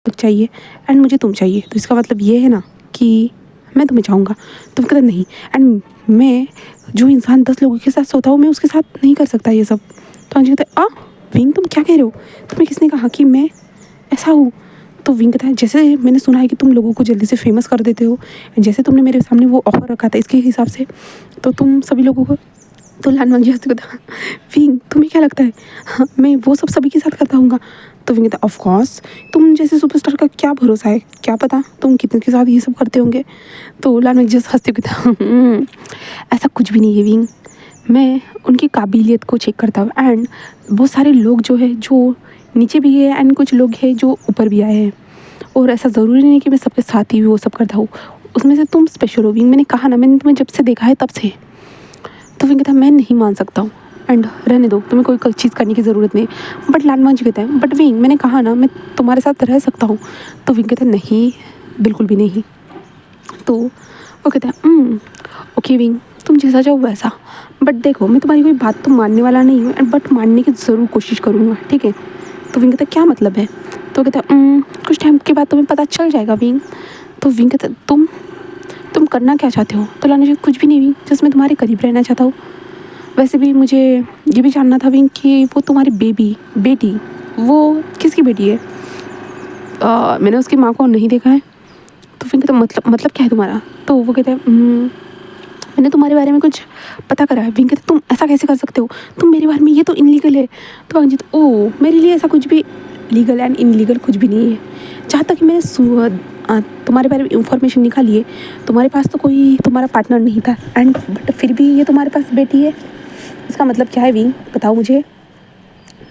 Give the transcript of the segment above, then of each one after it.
चाहिए एंड मुझे तुम चाहिए, तो इसका मतलब ये है ना कि मैं तुम्हें चाहूँगा। तुम कहते नहीं, एंड मैं जो इंसान 10 लोगों के साथ सोता हूँ मैं उसके साथ नहीं कर सकता ये सब। तो अंजू कहता है विंग तुम क्या कह रहे हो, तुम्हें किसने कहा कि मैं ऐसा हूँ। तो विंग कहता है जैसे मैंने सुना है कि तुम लोगों को जल्दी से फेमस कर देते हो, जैसे तुमने मेरे सामने वो ऑफर रखा था इसके हिसाब से तो तुम सभी लोगों को। तो लानवांगी हंसते कहता विंग तुम्हें क्या लगता है, हाँ मैं वो सब सभी के साथ करता हूँगा। तो विंग कहता ऑफ कोर्स, तुम जैसे सुपरस्टार का क्या भरोसा है, क्या पता तुम कितने के साथ ये सब करते होंगे। तो लानवांगी जस्ट हंसते कहता ऐसा कुछ भी नहीं है विंग, मैं उनकी काबिलियत को चेक करता हूँ एंड बहुत सारे लोग जो है जो नीचे भी है एंड कुछ लोग हैं जो ऊपर भी आए हैं, और ऐसा ज़रूरी नहीं कि मैं सबके साथ ही वो सब करता हूँ। उसमें से तुम स्पेशल हो विंग, मैंने कहा ना मैंने तुम्हें जब से देखा है तब से। तो विंग कहता मैं नहीं मान सकता हूँ एंड रहने दो, तुम्हें कोई चीज़ करने की ज़रूरत नहीं। बट लानवांगी कहता है बट विंग मैंने कहा ना मैं तुम्हारे साथ रह सकता हूँ। तो विंग कहता है नहीं बिल्कुल भी नहीं। तो वो कहता है ओके विंग तुम जैसा चाहो वैसा, बट देखो मैं तुम्हारी कोई बात तो मानने वाला नहीं हूँ एंड बट मानने की ज़रूर कोशिश करूँगा, ठीक है। तो विंग कहता है क्या मतलब है। तो कहता है कुछ टाइम के बाद तुम्हें पता चल जाएगा विंग। तो विंग कहता है तुम करना क्या चाहते हो। तो लानवांगी कुछ भी नहीं विंग, जस्ट मैं तुम्हारे करीब रहना चाहता हूँ। वैसे भी मुझे ये भी जानना था विंग कि वो तुम्हारी बेटी वो किसकी बेटी है। मैंने उसकी माँ को नहीं देखा है। तो फिर कहता मतलब क्या है तुम्हारा। तो वो कहता है मैंने तुम्हारे बारे में कुछ पता करा है। विंग कहता तुम ऐसा कैसे कर सकते हो, तुम मेरे बारे में, ये तो इनलीगल है। तो अंजित मेरे लिए ऐसा कुछ भी लीगल एंड इनलीगल कुछ भी नहीं है। जहाँ तक कि मैंने तुम्हारे बारे में इंफॉर्मेशन निकाली है, तुम्हारे पास तो कोई तुम्हारा पार्टनर नहीं था एंड बट फिर भी ये तुम्हारे पास बेटी है, इसका मतलब क्या है विंग बताओ मुझे।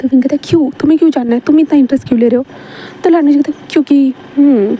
तो विंग कहता है क्यों, तुम्हें क्यों जानना है, तुम इतना इंटरेस्ट क्यों ले रहे हो। तो लानवांगी कहता है क्योंकि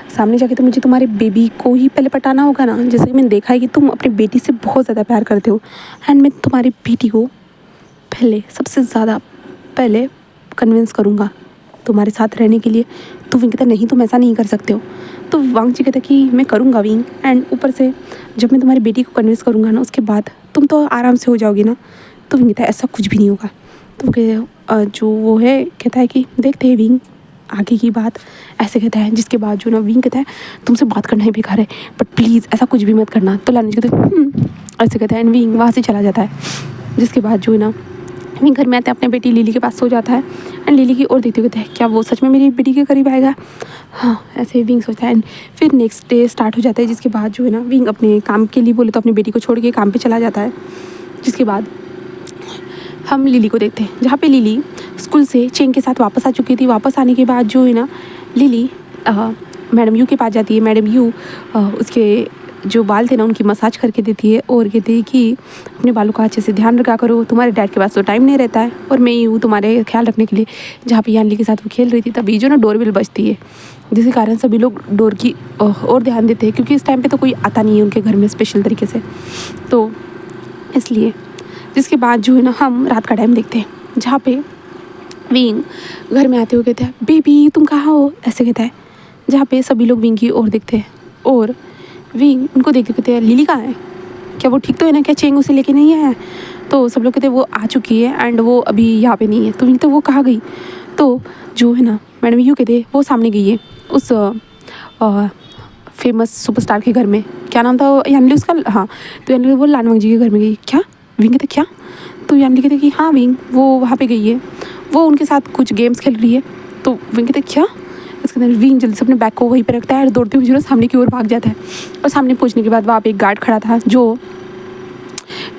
सामने जाके तो मुझे तुम्हारे बेबी को ही पहले पटाना होगा ना। जैसे कि मैंने देखा है कि तुम अपनी बेटी से बहुत ज़्यादा प्यार करते हो एंड मैं तुम्हारी बेटी को पहले सबसे ज़्यादा पहले कन्विंस करूँगा तुम्हारे साथ रहने के लिए। तो विंग कहता नहीं तुम ऐसा नहीं कर सकते हो। तो वांगजी कहता कि मैं करूँगा विंग, एंड ऊपर से जब मैं तुम्हारी बेटी को कन्विंस करूँगा ना उसके बाद तुम तो आराम से हो जाओगी ना। तो विंग कहता है ऐसा कुछ भी नहीं होगा। तो जो वो है कहता है कि देखते हैं विंग आगे की बात, ऐसे कहता है। जिसके बाद जो ना विंग कहता है तुमसे बात करना ही बेकार है, बट प्लीज़ ऐसा कुछ भी मत करना। तो लानवांगी कहते ऐसे कहता है एंड विंग वहाँ से चला जाता है। जिसके बाद जो है ना विंग घर में आते हैं, अपने बेटी लिली के पास सो जाता है एंड लिली की ओर देखते हुए कहता है क्या वो सच में मेरी बेटी के करीब आएगा। हाँ ऐसे विंग सोचता है एंड फिर नेक्स्ट डे स्टार्ट हो जाता है। जिसके बाद जो है ना विंग अपने काम के लिए बोले तो अपनी बेटी को छोड़ के काम पे चला जाता है। जिसके बाद हम लिली को देखते हैं, जहाँ पे लिली स्कूल से चेंग के साथ वापस आ चुकी थी। वापस आने के बाद जो है ना लिली मैडम यू के पास जाती है। मैडम यू उसके जो बाल थे ना उनकी मसाज करके देती है और कहती है कि अपने बालों का अच्छे से ध्यान रखा करो, तुम्हारे डैड के पास तो टाइम नहीं रहता है और मैं यूँ तुम्हारे ख्याल रखने के लिए। जहाँ पे यानली के साथ वो खेल रही थी तभी जो ना डोरबेल बजती है, जिसके कारण सभी लोग डोर की और ध्यान देते हैं क्योंकि इस टाइम पे तो कोई आता नहीं है उनके घर में स्पेशल तरीके से, तो इसलिए। जिसके बाद जो है ना हम रात का टाइम देखते हैं, जहाँ पे विंग घर में आते हुए कहते हैं बेबी तुम कहाँ हो, ऐसे कहता है। जहाँ पे सभी लोग विंग की ओर देखते हैं और विंग उनको देखते कहते हैं लिली कहाँ है, क्या वो ठीक तो है ना, क्या चेंग उसे लेके नहीं आया है। तो सब लोग कहते हैं वो आ चुकी है एंड वो अभी यहाँ पे नहीं है। तो विंग तो वो कहाँ गई। तो जो है ना मैडम यू कहते वो सामने गई है उस फेमस सुपरस्टार के घर में, क्या नाम था यानली उसका, हाँ। तो यानली वो लानवांगी के घर में गई। क्या विंग कहते क्या। तो यानली कहते कि हाँ विंग वो वहाँ पे गई है, वो उनके साथ कुछ गेम्स खेल रही है। तो विंग कहते क्या। इसके अंदर विंग जल्दी से अपने बैग को वहीं पर रखता है और दौड़ते हुए जो सामने की ओर भाग जाता है। और सामने पहुँचने के बाद वहाँ पे एक गार्ड खड़ा था जो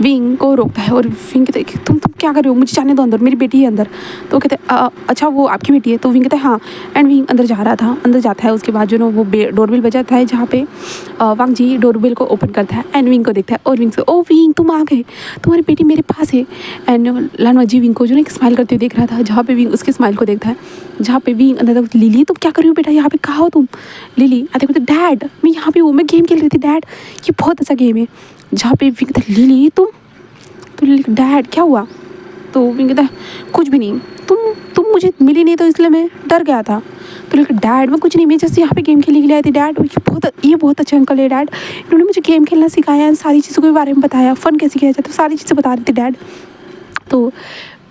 विंग को रोकता है और विंग कहते हैं तुम क्या कर रहे हो, मुझे जाने दो अंदर, मेरी बेटी है अंदर। तो कहते अच्छा वो आपकी बेटी है। तो विंग कहते हैं हाँ, एंड विंग अंदर जा रहा था, अंदर जाता है। उसके बाद जो ना वो डोरबेल बजाता है, जहाँ पे वांगजी डोरबेल को ओपन करता है एंड विंग को देखता है और विंग से ओ विंग तुम आ गए, तुम्हारी बेटी मेरे पास है। एंड लानवांगी विंग को जो ना एक स्माइल करते हुए देख रहा था, जहाँ पे विंग उसके स्माइल को देखता है। जहाँ पे विंग अंदर तक लिली तुम क्या कर रही हो बेटा, यहाँ पे कहाँ हो तुम। लिली आते कहते डैड मैं यहाँ पे हूँ, मैं गेम खेल रही थी डैड, ये बहुत अच्छा गेम है। जहाँ पे विंग कहता लिली तुम, तो डैड क्या हुआ। तो विंग कहता है कुछ भी नहीं, तुम मुझे मिली नहीं तो इसलिए मैं डर गया था। तो डैड मैं कुछ नहीं, मैं जैसे यहाँ पे गेम खेलने के लिए आई थी डैड, ये बहुत अच्छे अंकल है डैड, इन्होंने मुझे गेम खेलना सिखाया, सारी चीज़ों के बारे में बताया, फ़न कैसे किया जाता है, सारी चीज़ें बता रही थी डैड। तो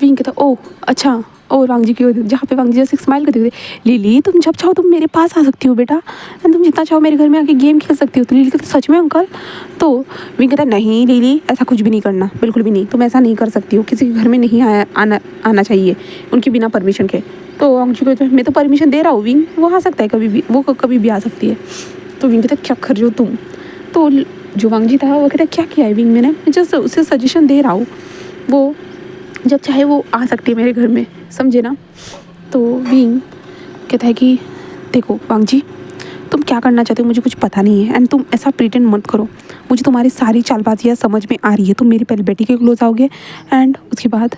विंग कहता ओह अच्छा। और वांग जी की जहाँ पे वांग जी जैसे स्माइल करते हुए, लिली तुम जब चाहो तुम मेरे पास आ सकती हो बेटा, एंड तुम जितना चाहो मेरे घर में आके गेम खेल सकती हो। तो लिली कहती सच में अंकल? तो विंग कहता नहीं लिली, ऐसा कुछ भी नहीं करना, बिल्कुल भी नहीं, तुम ऐसा नहीं कर सकती हो, किसी के घर में नहीं आना चाहिए उनके बिना परमिशन के। तो वांग जी को मैं तो परमिशन दे रहा हूँ विंग, वो आ सकता है कभी भी, वो कभी भी आ सकती है। तो विंग कहता क्या कर रहे हो तुम? तो जो वांग जी था वो कहता क्या किया है विंग मैंने, मैं जस्ट उसे सजेशन दे रहा हूँ, वो जब चाहे वो आ सकती है मेरे घर में, समझे ना। तो विंग कहता है कि देखो वांग जी, तुम क्या करना चाहते हो मुझे कुछ पता नहीं है, एंड तुम ऐसा प्रिटेंड मत करो, मुझे तुम्हारी सारी चालबाजियाँ समझ में आ रही है। तुम मेरी पहले बेटी के क्लोज आओगे एंड उसके बाद।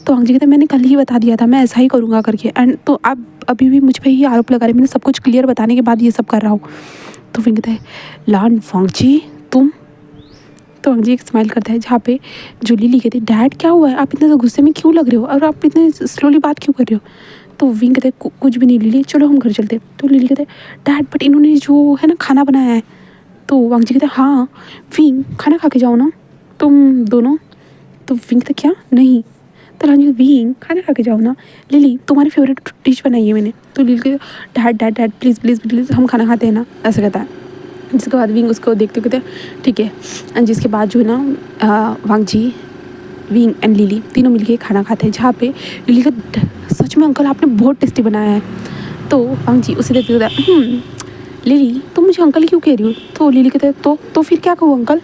तो वांग जी कहते मैंने कल ही बता दिया था मैं ऐसा ही करूँगा करके, एंड तो आप अभी भी मुझ पर ही आरोप लगा रहे, मैंने सब कुछ क्लियर बताने के बाद ये सब कर रहा हूँ। तो विंग कहता है लान वांग जी तुम। तो वांग जी एक स्माइल करता है, जहाँ पे जो लिली कहती है डैड क्या हुआ है, आप इतने गुस्से में क्यों लग रहे हो और आप इतने स्लोली बात क्यों कर रहे हो। तो विंग कहते हैं कुछ भी नहीं लिली, चलो हम घर चलते हैं। तो लिली कहते हैं डैड बट इन्होंने जो है ना खाना बनाया है। तो वांग जी कहते हैं हाँ विंग खाना खा के जाओ ना तुम दोनों। तो विंग कहते क्या नहीं। तो रानी विंग खाना खा के जाओ ना, लिली तुम्हारी फेवरेट डिश बनाई है मैंने। तो लिली कहते dad dad dad please please please हम खाना खाते हैं ना, ऐसा कहता है। जिसके बाद विंग उसको देखते कहते ठीक है, एंड जिसके बाद जो है ना वांग जी विंग एंड लिली तीनों मिलके खाना खाते हैं, जहाँ पे लिली का सच में अंकल आपने बहुत टेस्टी बनाया है। तो वांग जी उसे देखते कहते लिली तुम मुझे अंकल क्यों कह रही हो। तो लिली कहते तो फिर क्या कहूँ अंकल।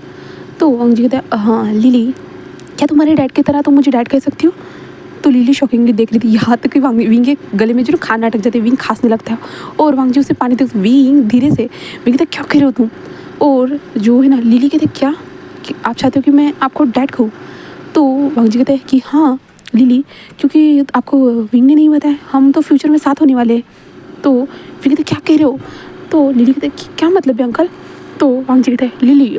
तो वांग जी कहते हाँ लिली क्या तुम्हारे डैड की तरह तुम मुझे डैड कह सकती हो। तो लिली शॉकिंगली देख रही थी, यहाँ तक कि विंग के गले में जो खाना अटक जाते विंग खांसने लगता है, और वांग जी उसे पानी तक विंग धीरे से विंग कहते क्या कह रहे हो तुम। और जो है ना लिली कहते क्या कि आप चाहते हो कि मैं आपको डैड कहूँ। तो वांग जी कहते हैं कि हाँ लिली, क्योंकि आपको विंग ने नहीं बताया हम तो फ्यूचर में साथ होने वाले हैं। तो विंग कहते क्या कह रहे हो। तो लिली कहते क्या मतलब है अंकल। तो वांग जी कहते हैं लिली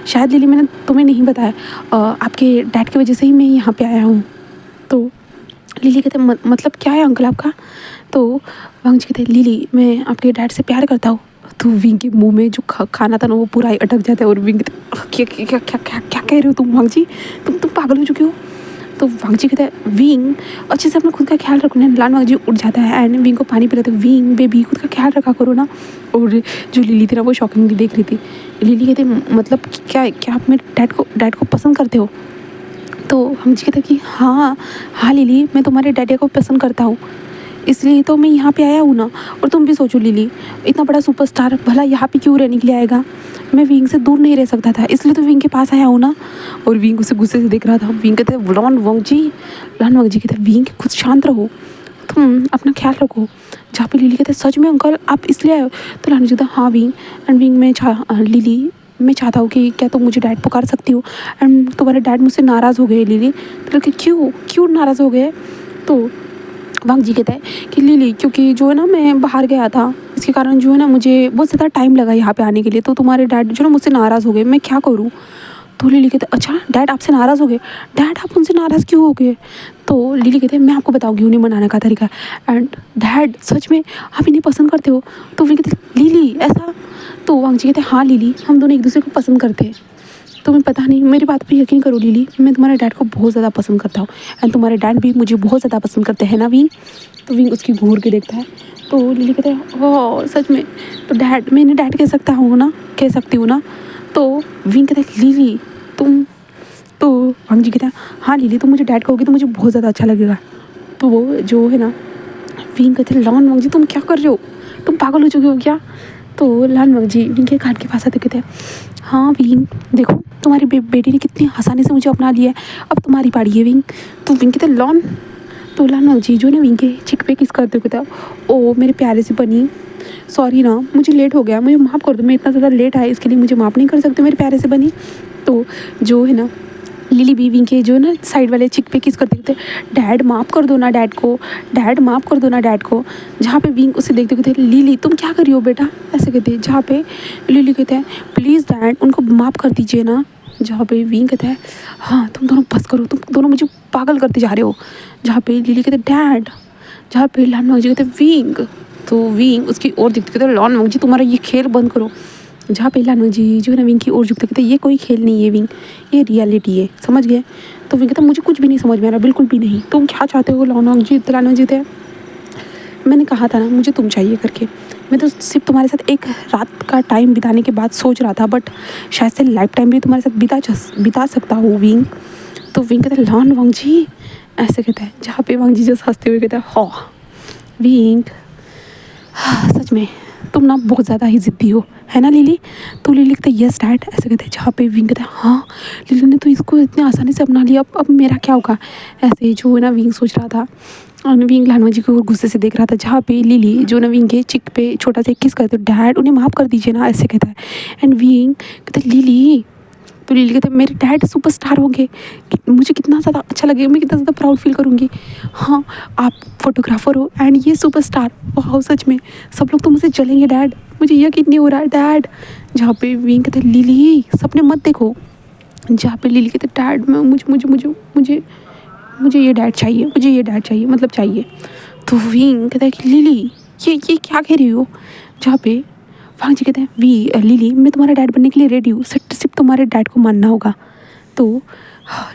शायद लिली मैंने तुम्हें नहीं बताया, आपके डैड की वजह से ही मैं यहाँ पे आया हूँ। तो लिली कहते मतलब क्या है अंकल आपका। तो वांग जी कहते लिली मैं आपके डैड से प्यार करता हूँ। तो विंग के मुंह में जो खाना था ना वो पूरा ही अटक जाता है, और विंग कहते क्या क्या क्या क्या क्या कह रहे हो तुम वांग जी, तुम पागल हो चुके हो। तो वांग जी कहता है विंग अच्छे से अपना खुद का ख्याल रखो ना। लान वांग जी उठ जाता है एंड विंग को पानी पिलाते विंग बेबी खुद का ख्याल रखा करो ना। और जो लिली थी ना वो शॉकिंगली देख रही थी। लिली कहते मतलब क्या क्या आप मेरे डैड को पसंद करते हो। तो हम जी कहते कि हाँ हाँ लिली मैं तुम्हारे डैडी को पसंद करता हूँ, इसलिए तो मैं यहाँ पे आया हूँ ना। और तुम भी सोचो लिली इतना बड़ा सुपरस्टार भला यहाँ पे क्यों रहने के लिए आएगा, मैं विंग से दूर नहीं रह सकता था, इसलिए तो विंग के पास आया हूँ ना। और विंग उसे गुस्से से देख रहा था। विंग कहते लान वांग जी कहते विंग खुद शांत रहो, तुम अपना ख्याल रखो। जहाँ पे लिली कहते सच में अंकल आप इसलिए आए हो। तो लान वांग जी कहता हाँ विंग, एंड विंग में लिली मैं चाहता हूँ कि क्या तुम मुझे डैड पुकार सकती हो, एंड तुम्हारे डैड मुझसे नाराज़ हो गए लिली। तो क्यों क्यों नाराज़ हो गए। तो वांग जी कहता है कि लिली क्योंकि जो है ना मैं बाहर गया था, इसके कारण जो है ना मुझे बहुत ज़्यादा टाइम लगा यहाँ पे आने के लिए, तो तुम्हारे डैड जो है ना मुझसे नाराज़ हो गए, मैं क्या करूँ। तो लिली कहते अच्छा डैड आपसे नाराज़ हो गए, डैड आप उनसे नाराज़ क्यों हो गए। तो लिली कहते हैं मैं आपको बताऊँगी उन्हें मनाने का तरीका, एंड डैड सच में आप इन्हें पसंद करते हो। तो विंग कहते लिली ऐसा। तो वांग जी कहते हाँ लिली हम दोनों एक दूसरे को पसंद करते हैं, तुम्हें पता नहीं मेरी बात पे यकीन करो लिली, मैं तुम्हारे डैड को बहुत ज़्यादा पसंद करता हूँ, एंड तुम्हारे डैड भी मुझे बहुत ज़्यादा पसंद करते हैं ना विंग। तो विंग उसकी घूर के देखता है। तो लिली कहते हैं ओह सच में, तो डैड मैं इन्हें डैड कह सकती हूँ ना। तो विंग कहते हैं लिली तुम। तो वांग जी कहते हैं हाँ लिली तुम मुझे डैड कहोगी तो मुझे बहुत ज़्यादा अच्छा लगेगा। तो वो जो है ना विंग कहते हैं लान वांग जी तुम क्या कर रहे हो, तुम पागल हो चुके हो क्या। तो लान वांग जी विंग के कान के पास आते कहते हैं हाँ विंग देखो तुम्हारी बेटी ने कितनी आसानी से मुझे अपना लिया है, अब तुम्हारी पारी है विंग। तो विंग कहते लॉन। तो लान वांग जी जो ना विंग के चिक पे किस करते कहता ओ मेरे प्यारे से बनी, सॉरी ना मुझे लेट हो गया, मुझे माफ़ कर दो, मैं इतना ज़्यादा लेट आया इसके लिए मुझे माफ़ नहीं कर सकते मेरे प्यारे से बनी। तो जो है ना लिली भी विंग के जो है ना साइड वाले चिक पे किस करते कहते डैड माफ़ कर दो ना डैड को, डैड माफ़ कर दो ना डैड को। जहाँ पे विंग उसे देखते कहते लिली तुम क्या कर रही हो बेटा, ऐसे कहते हैं। जहाँ पे लिली कहते हैं प्लीज़ डैड उनको माफ़ कर दीजिए ना। जहाँ पे विंग कहता है हाँ तुम दोनों बस करो, तुम दोनों मुझे पागल करते जा रहे हो। जहाँ पे लिली कहते डैड, जहाँ पे लान वांग जी कहते विंग। तो विंग उसकी ओर देखते कहते लॉन वांग जी तुम्हारा ये खेल बंद करो, जहाँ पे लानू जी जो है ना विंग की ओर झुकते कहते ये कोई खेल नहीं है विंग, ये रियलिटी है, समझ गए। तो विंग कहता मुझे कुछ भी नहीं समझ में आ रहा, बिल्कुल भी नहीं, तुम क्या चाहते हो लानू जी थे। मैंने कहा था ना मुझे तुम चाहिए करके, मैं तो सिर्फ तुम्हारे साथ एक रात का टाइम बिताने के बाद सोच रहा था, बट शायद से लाइफ टाइम भी तुम्हारे साथ बिता सकता हूँ विंग। तो विंग कहता है लॉन वांग जी, ऐसे कहता है, जहाँ पे वांग जी जैसे हंसते हुए कहता है हाँ विंग, हाँ सच में तुम ना बहुत ज़्यादा ही ज़िद्दी हो, है ना लिली। तो लिली कहते यस डैड, ऐसे कहते हैं। जहाँ पे विंग कहता है हाँ लिली ने तो इसको इतने आसानी से अपना लिया, अब मेरा क्या होगा, ऐसे जो है ना विंग सोच रहा था। और विंग लानवा जी को गुस्से से देख रहा था। जहाँ पे लिली जो ना विंग के चिक पे छोटा सा किस करते डैड उन्हें माफ़ कर दीजिए ना, ऐसे कहता है। एंड विंग कहते लिली, तो लिली कहते मेरे डैड सुपरस्टार होंगे, मुझे कितना ज़्यादा अच्छा लगेगा, मैं कितना ज़्यादा प्राउड फील करूँगी। हाँ आप फोटोग्राफर हो एंड ये सुपरस्टार, वाह सच में सब लोग तो मुझसे जलेंगे डैड, मुझे यकीन नहीं हो रहा है डैड। जहाँ पे विंग कहते लिली सपने मत देखो। जहाँ पे लिली कहते डैड मैं मुझे मुझे मुझे मुझे मुझे ये डैड चाहिए, मुझे ये डैड चाहिए, मतलब चाहिए। तो विंग कहता है कि लिली ये क्या कह रही हो। जहाँ पे वांग जी कहते हैं लिली मैं तुम्हारा डैड बनने के लिए रेडी हूँ, सिर्फ तुम्हारे डैड को मानना होगा। तो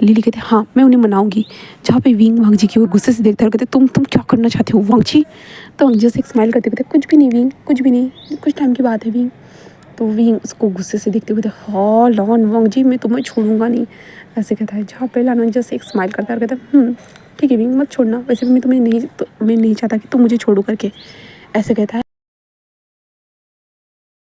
लिली कहते हैं हाँ मैं उन्हें मनाऊंगी। जहाँ पे विंग वांग जी की ओर गुस्से से देखता है और कहते तुम क्या करना चाहते हो वांग जी। तो वांग जी से एक स्माइल करते कहते कुछ भी नहीं विंग, कुछ भी नहीं, कुछ टाइम की बात है विंग। तो विंग उसको गुस्से से देखते हुए कहते हाँ लॉन वांग जी मैं तुम्हें छोड़ूंगा नहीं, ऐसे कहता है। जहाँ पे लानोन जैसे एक स्माइल करता है और कहता है ठीक है विंग मत छोड़ना, वैसे भी मैं नहीं चाहता कि तुम मुझे छोड़ो करके, ऐसे कहता है।